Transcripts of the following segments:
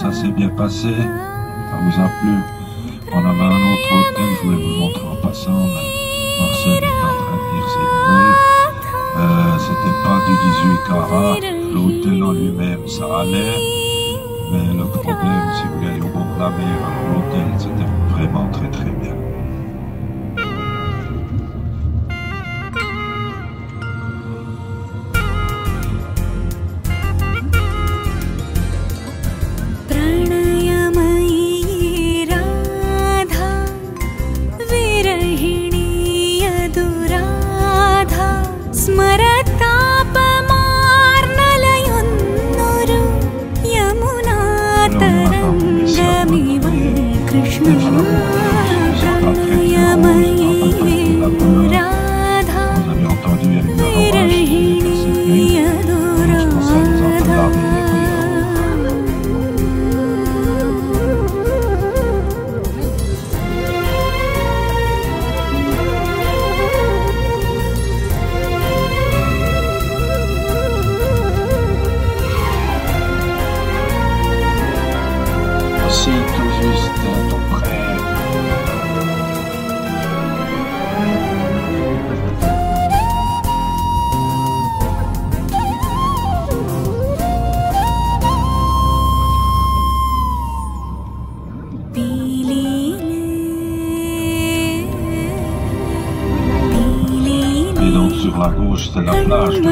ça s'est bien passé. Ça vous a plu. On avait un autre hôtel, je voulais vous le montrer en passant, mais Marcel est en train de lire ses nouvelles. C'était pas du 18 carats. L'hôtel en lui-même, ça allait. Mais le problème, si vous voulez aller au bord de la mer, alors l'hôtel, c'était vraiment très très bien. Sur la gauche, c'est la plage de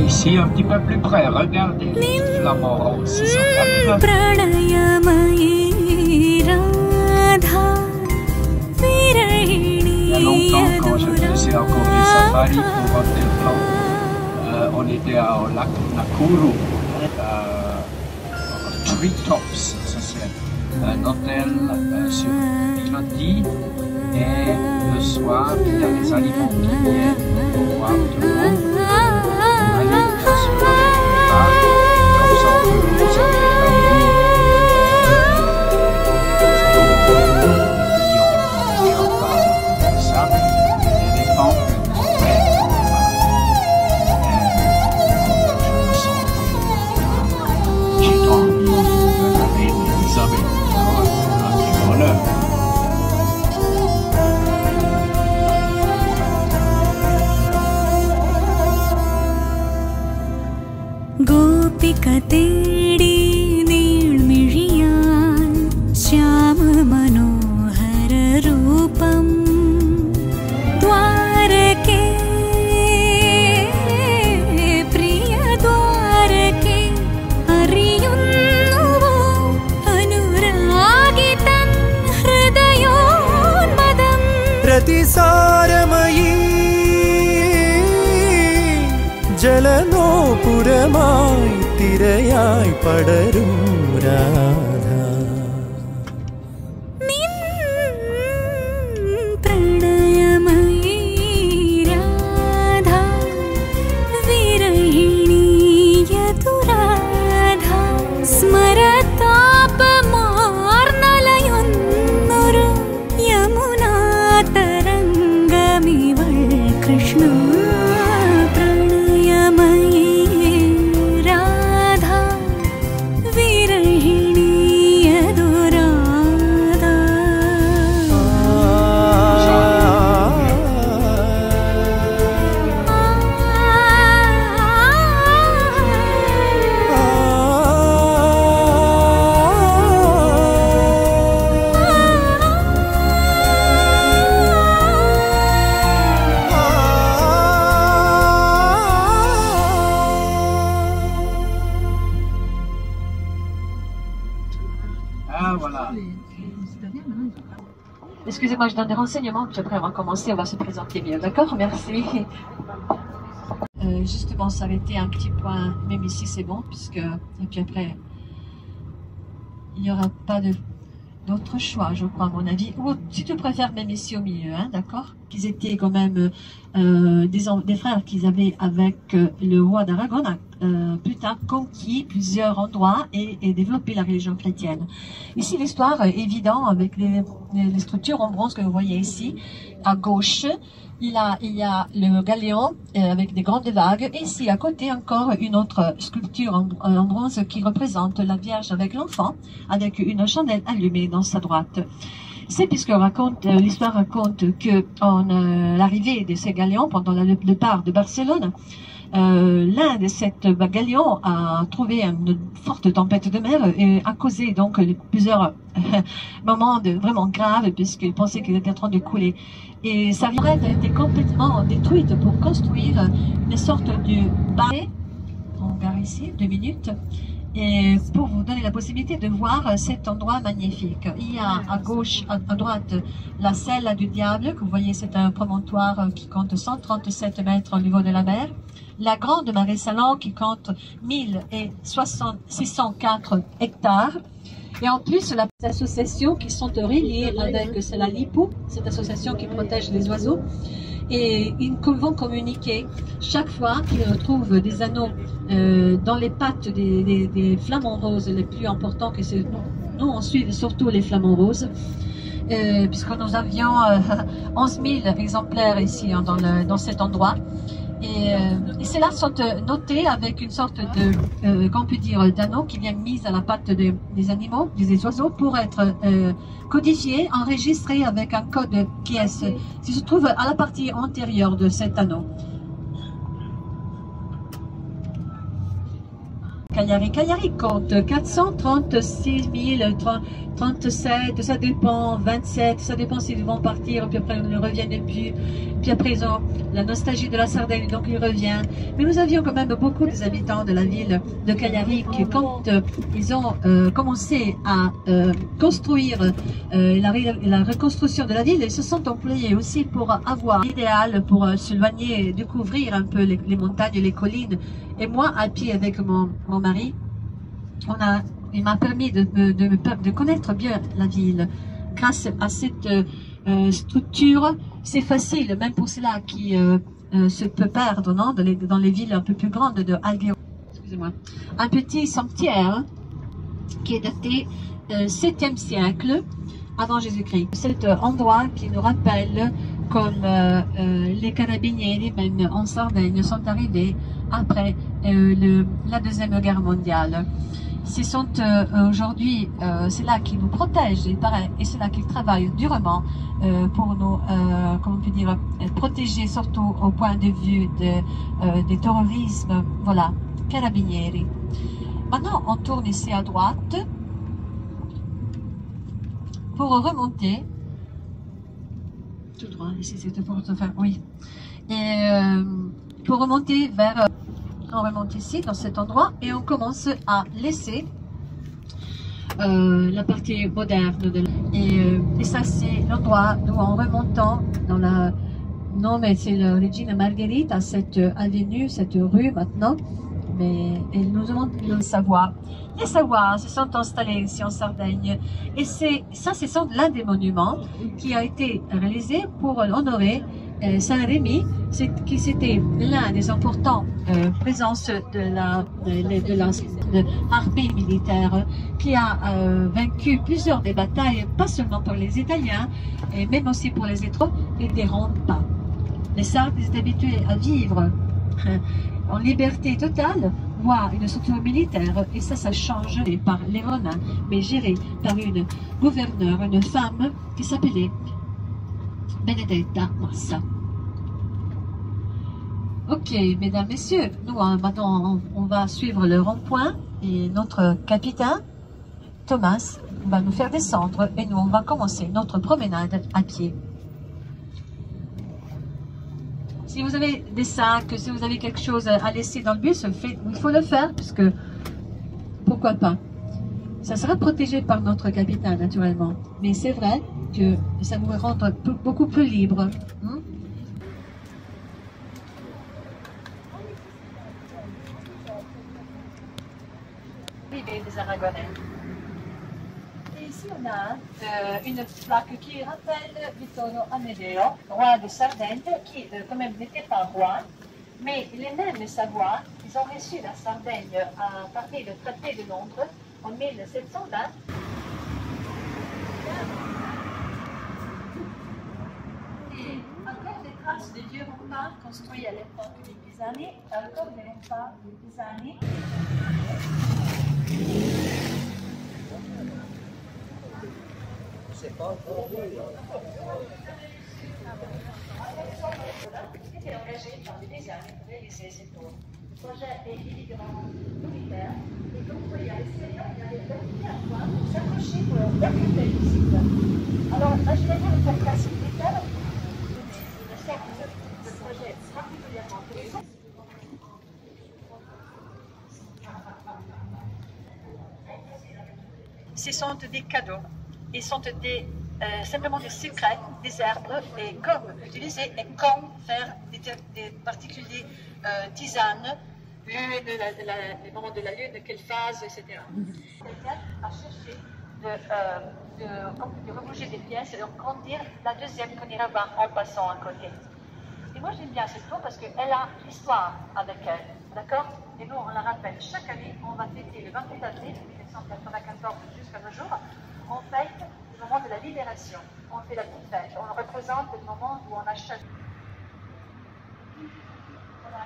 Ici, un petit peu plus près, regardez, les flamants aussi sont là. Il y a longtemps, quand je faisais encore des safaris pour Hotel Blanc, on était au lac Nakuru, Treetops, ça c'est un hôtel sur pilotis, et le soir, il y a des aliments qui viennent pour voir tout le monde. तेडी नीळ्मिഴിयान् श्याम मनोहर रूपम् द्वारके प्रिय द्वारके അറിയുന്നുവോ അനുരാഗിതൻ ഹൃദയോന്മദം പ്രതിസാരമയീ ജലനോപുരമായി തിരയായി പടരും രാധ നിൻ പ്രണയമയീ രാധ വിരഹിണീ യദുരാധ സ്മരതാപമാർന്നലയുന്നൊരു യമുനാ തരംഗമിവൾ Krishna Ah, voilà. Excusez-moi, je donne des renseignements, puis après on va commencer, on va se présenter mieux, d'accord? Merci. Justement, ça avait été un petit point, même ici c'est bon, puisque, et puis après, il n'y aura pas d'autre choix, je crois, à mon avis. Ou si tu préfères, même ici au milieu, hein, d'accord? Qu'ils étaient quand même des frères qu'ils avaient avec le roi d'Aragon, plus tard conquis plusieurs endroits et développé la religion chrétienne. Ici, l'histoire est évidente avec les structures en bronze que vous voyez ici. À gauche, il y a le galéon avec des grandes vagues. Et ici, à côté, encore une autre sculpture en bronze qui représente la Vierge avec l'enfant, avec une chandelle allumée dans sa droite. C'est puisque l'histoire raconte que l'arrivée de ces galions pendant le départ de Barcelone, l'un de ces galions a trouvé une forte tempête de mer et a causé donc plusieurs moments vraiment graves puisqu'il pensait qu'il était en train de couler. Et sa rivière a été complètement détruite pour construire une sorte de barré. On gare ici, 2 minutes. Et pour vous donner la possibilité de voir cet endroit magnifique. Il y a à gauche, à droite, la selle du diable, que vous voyez, c'est un promontoire qui compte 137 mètres au niveau de la mer. La grande marée Salon qui compte 1604 hectares. Et en plus, les associations qui sont reliées avec la LIPO, cette association qui protège les oiseaux. Et ils vont communiquer chaque fois qu'ils retrouvent des anneaux dans les pattes des flamants roses les plus importants que c'est. Nous, on suit surtout les flamants roses, puisque nous avions 11 000 exemplaires ici hein, dans cet endroit. Et ceux-là sont notés avec une sorte de, qu'on peut dire, d'anneau qui vient mis à la patte des animaux, des oiseaux, pour être codifié, enregistré avec un code qui se trouve à la partie antérieure de cet anneau. Cagliari compte 436 037, ça dépend, 27, ça dépend s'ils vont partir, puis après ils ne reviennent plus, puis après ils ont la nostalgie de la Sardaigne, donc ils reviennent. Mais nous avions quand même beaucoup des habitants de la ville de Cagliari qui, quand ils ont commencé à construire la reconstruction de la ville, ils se sont employés aussi pour avoir l'idéal pour s'éloigner, découvrir un peu les montagnes, les collines. Et moi, à pied avec mon mari, il m'a permis de connaître bien la ville. Grâce à cette structure, c'est facile, même pour ceux-là qui se peut perdre non, dans les villes un peu plus grandes de Alghero. Excusez-moi. Un petit sanctuaire qui est daté 7e siècle avant Jésus-Christ. Cet endroit qui nous rappelle comme les carabinieri, même en Sardaigne, sont arrivés après la Deuxième Guerre mondiale. Ce sont aujourd'hui, c'est là qui nous protègent et c'est là qu'ils travaillent durement pour nous, comment on peut dire, protéger surtout au point de vue des terrorismes. Voilà, carabinieri. Maintenant, on tourne ici à droite pour remonter. Tout droit, ici c'était pour te faire, oui. Et pour remonter vers, on remonte ici dans cet endroit et on commence à laisser la partie moderne et ça c'est l'endroit où en remontant dans la, non mais c'est le Regina Margherita, cette avenue, cette rue maintenant, mais elle nous demande de savoir. Les Savoirs se sont installés ici en Sardaigne et c'est l'un des monuments qui a été réalisé pour honorer Saint-Rémy, qui c'était l'un des importants présences de l'armée militaire qui a vaincu plusieurs des batailles, pas seulement pour les Italiens, et même aussi pour les Étrusques et des remparts. Les Sardes étaient habitués à vivre en liberté totale, voire une structure militaire, et ça change par les Romains, mais géré par une gouverneure, une femme qui s'appelait Benedetta Massa. Ok, mesdames, messieurs, nous maintenant on va suivre le rond-point et notre capitaine Thomas va nous faire descendre et nous on va commencer notre promenade à pied. Si vous avez des sacs, si vous avez quelque chose à laisser dans le bus, il faut le faire, puisque pourquoi pas. Ça sera protégé par notre capitaine, naturellement. Mais c'est vrai que ça vous rend beaucoup plus libre. Hein? Des Aragonais. Et ici, on a une plaque qui rappelle Vittorio Amedeo, roi de Sardaigne, qui quand même n'était pas roi, mais les mêmes Savoie, ils ont reçu la Sardaigne à partir du traité de Londres en 1720. Et encore des traces de vieux remparts construits à l'époque des Pisani, encore des remparts des Pisani. Était engagé par des Pisani pour réaliser ces tours. Le projet est évidemment militaire et donc il y a les Seigneurs qui avaient permis à toi de s'accrocher pour occuper le site. Alors, imaginez-vous le podcast militaire. Je sais que ce projet est particulièrement intéressant. Ce sont des cadeaux. Ils sont simplement des secrets, des herbes, et comme utiliser et comme faire des particuliers tisanes, le moment de la lune, quelle phase, etc. Quelqu'un a cherché de rebouger des pièces et de grandir la deuxième qu'on ira voir en passant à côté. Et moi j'aime bien cette tour parce qu'elle a l'histoire avec elle, d'accord? Et nous on la rappelle chaque année, on va fêter le 28 avril 1994 jusqu'à nos jours, on fête le moment de la libération, on fait la petite fête, on représente le moment où on achète. Voilà.